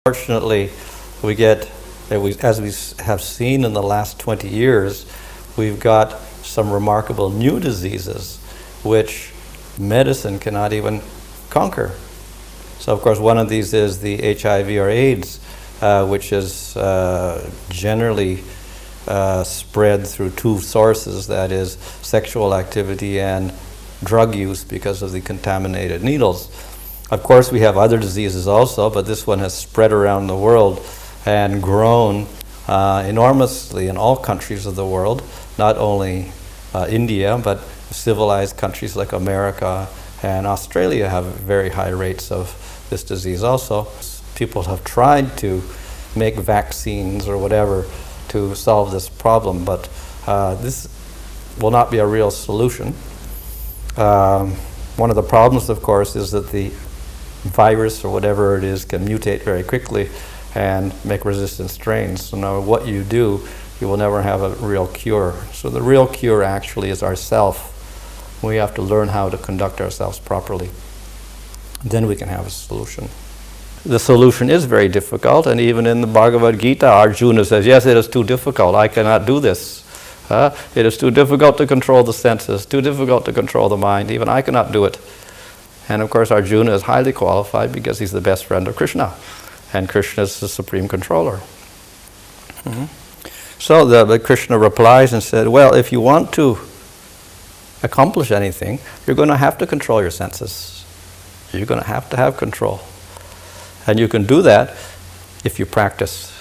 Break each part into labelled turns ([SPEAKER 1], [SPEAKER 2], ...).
[SPEAKER 1] Fortunately, as we have seen in the last 20 years, we've got some remarkable new diseases which medicine cannot even conquer. So, of course, one of these is the HIV or AIDS, which is generally spread through two sources, that is sexual activity and drug use because of the contaminated needles. Of course, we have other diseases also, but this one has spread around the world and grown enormously in all countries of the world, not only India, but civilized countries like America and Australia have very high rates of this disease also. People have tried to make vaccines or whatever to solve this problem, but this will not be a real solution. One of the problems, of course, is that the virus or whatever it is can mutate very quickly and make resistant strains. So no matter what you do, you will never have a real cure. So the real cure actually is ourself. We have to learn how to conduct ourselves properly. Then we can have a solution. The solution is very difficult, and even in the Bhagavad Gita, Arjuna says, yes, it is too difficult. I cannot do this. It is too difficult to control the senses, too difficult to control the mind. Even I cannot do it. And of course, Arjuna is highly qualified because he's the best friend of Krishna. And Krishna is the supreme controller. So the Krishna replies and said, well, if you want to accomplish anything, you're going to have to control your senses. You're going to have control. And you can do that if you practice.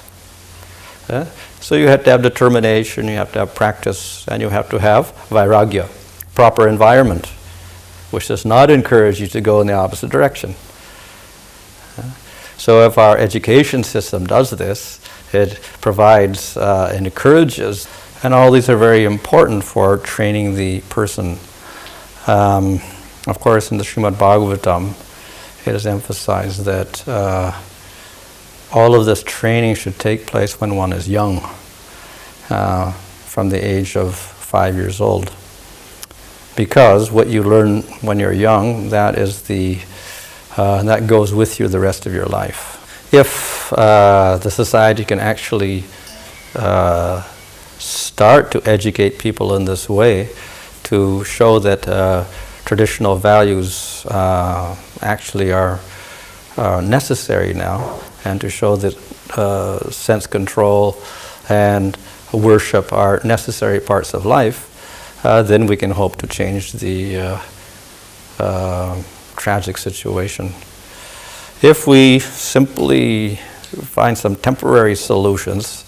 [SPEAKER 1] So you have to have determination, you have to have practice, and you have to have vairagya, proper environment, which does not encourage you to go in the opposite direction. So if our education system does this, it provides and encourages, and all these are very important for training the person. Of course, in the Srimad Bhagavatam, it is emphasized that all of this training should take place when one is young, from the age of 5 years old. Because what you learn when you're young, that goes with you the rest of your life. If the society can actually start to educate people in this way, to show that traditional values actually are necessary now, and to show that sense control and worship are necessary parts of life, then we can hope to change the tragic situation. If we simply find some temporary solutions,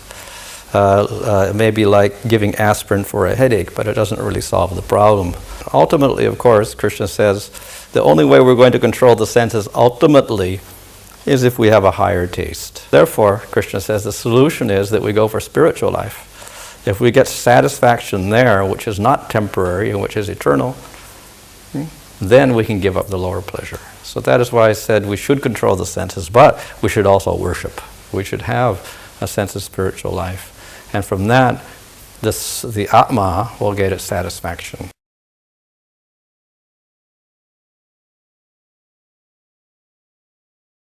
[SPEAKER 1] it may be like giving aspirin for a headache, but it doesn't really solve the problem. Ultimately, of course, Krishna says, the only way we're going to control the senses ultimately is if we have a higher taste. Therefore, Krishna says the solution is that we go for spiritual life. If we get satisfaction there, which is not temporary and which is eternal, then we can give up the lower pleasure. So that is why I said we should control the senses, but we should also worship. We should have a sense of spiritual life. And from that, the Atma will get its satisfaction.